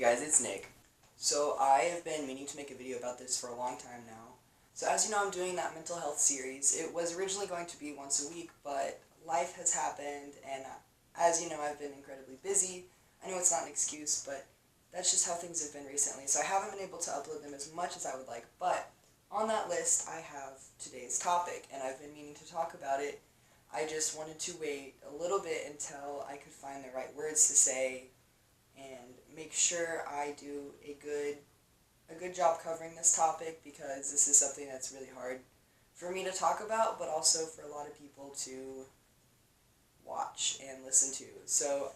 guys, it's Nick. So I have been meaning to make a video about this for a long time now. So as you know, I'm doing that mental health series. It was originally going to be once a week, but life has happened, and as you know, I've been incredibly busy. I know it's not an excuse, but that's just how things have been recently. So I haven't been able to upload them as much as I would like, but on that list I have today's topic, and I've been meaning to talk about it. I just wanted to wait a little bit until I could find the right words to say and make sure I do a good job covering this topic, because this is something that's really hard for me to talk about, but also for a lot of people to watch and listen to. So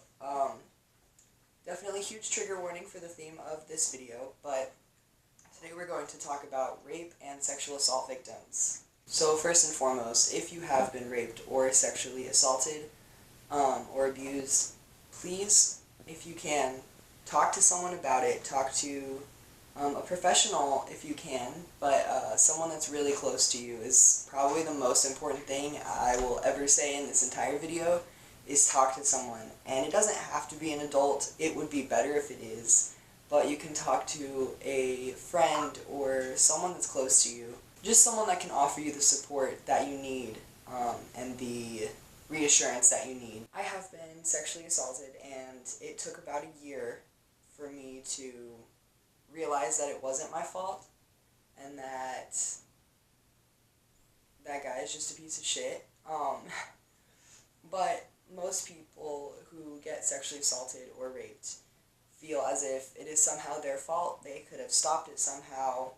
definitely huge trigger warning for the theme of this video, but today we're going to talk about rape and sexual assault victims. So first and foremost, if you have been raped or sexually assaulted or abused, please, if you can, talk to someone about it. Talk to a professional if you can, but someone that's really close to you is probably the most important thing I will ever say in this entire video, is talk to someone. And it doesn't have to be an adult. It would be better if it is, but you can talk to a friend or someone that's close to you. Just someone that can offer you the support that you need and the reassurance that you need. I have been sexually assaulted, and it took about a year for me to realize that it wasn't my fault, and that guy is just a piece of shit. But most people who get sexually assaulted or raped feel as if it is somehow their fault. They could have stopped it somehow.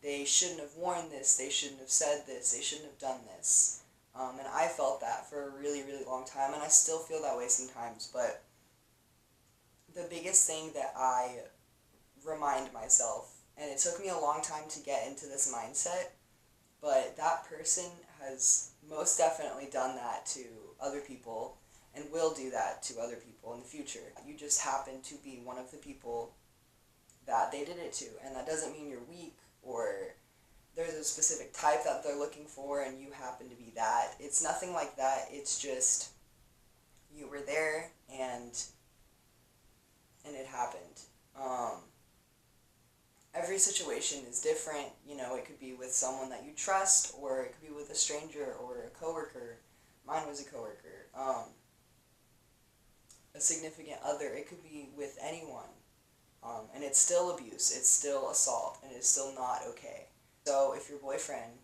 They shouldn't have worn this. They shouldn't have said this. They shouldn't have done this. And I felt that for a really, really long time, and I still feel that way sometimes. But the biggest thing that I remind myself, and it took me a long time to get into this mindset, but that person has most definitely done that to other people and will do that to other people in the future. You just happen to be one of the people that they did it to, and that doesn't mean you're weak or there's a specific type that they're looking for and you happen to be that. It's nothing like that. It's just you were there and it happened. Every situation is different. You know, it could be with someone that you trust, or it could be with a stranger or a coworker. Mine was a coworker. A significant other. It could be with anyone. And it's still abuse. It's still assault, and it's still not okay. So if your boyfriend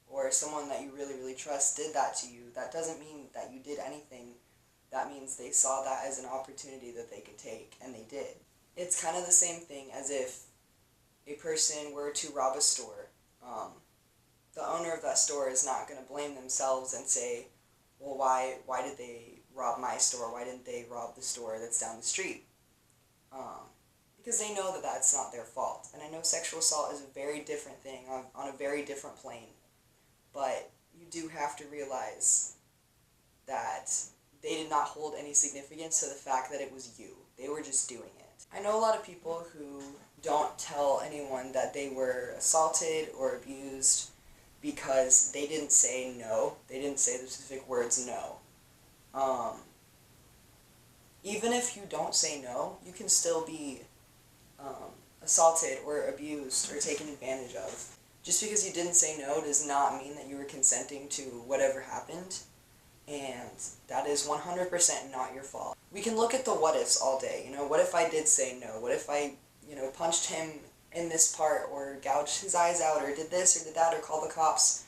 or someone that you really, really trust did that to you, that doesn't mean that you did anything. That means they saw that as an opportunity that they could take, and they did. It's kind of the same thing as if a person were to rob a store. The owner of that store is not going to blame themselves and say, well, why did they rob my store? Why didn't they rob the store that's down the street? Because they know that that's not their fault. And I know sexual assault is a very different thing, on a very different plane. But you do have to realize that they did not hold any significance to the fact that it was you. They were just doing it. I know a lot of people who don't tell anyone that they were assaulted or abused because they didn't say no. They didn't say the specific words no. Even if you don't say no, you can still be assaulted or abused or taken advantage of. Just because you didn't say no does not mean that you were consenting to whatever happened, and that is 100% not your fault. We can look at the what ifs all day. You know, what if I did say no? What if I, punched him in this part, or gouged his eyes out, or did this or did that, or called the cops?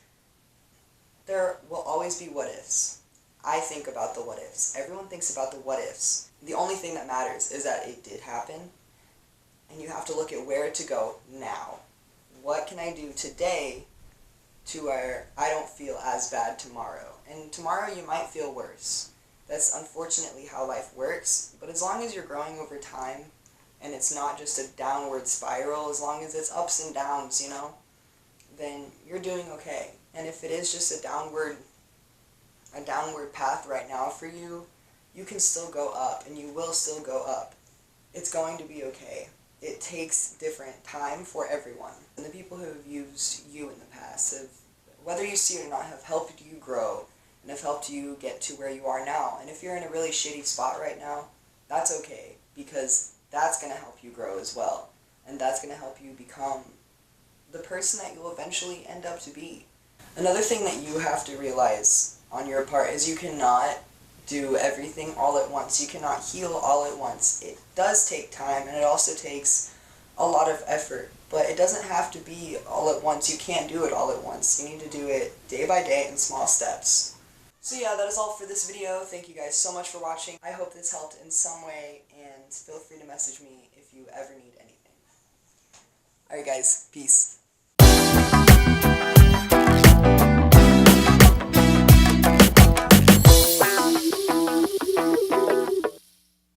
There will always be what ifs. I think about the what ifs. Everyone thinks about the what ifs. The only thing that matters is that it did happen, and you have to look at where to go now. What can I do today to where I don't feel as bad tomorrow? And tomorrow you might feel worse. That's unfortunately how life works, but as long as you're growing over time, and it's not just a downward spiral, as long as it's ups and downs, then you're doing okay. And if it is just a downward path right now for you, you can still go up, and you will still go up. It's going to be okay. It takes different time for everyone. And the people who have used you in the past, whether you see it or not, have helped you grow and have helped you get to where you are now. And if you're in a really shitty spot right now, that's okay, because that's going to help you grow as well. And that's going to help you become the person that you'll eventually end up to be. Another thing that you have to realize on your part is you cannot do everything all at once. You cannot heal all at once. It does take time, and it also takes a lot of effort, but it doesn't have to be all at once. You can't do it all at once. You need to do it day by day in small steps. So yeah, that is all for this video. Thank you guys so much for watching. I hope this helped in some way, and feel free to message me if you ever need anything. Alright guys, peace.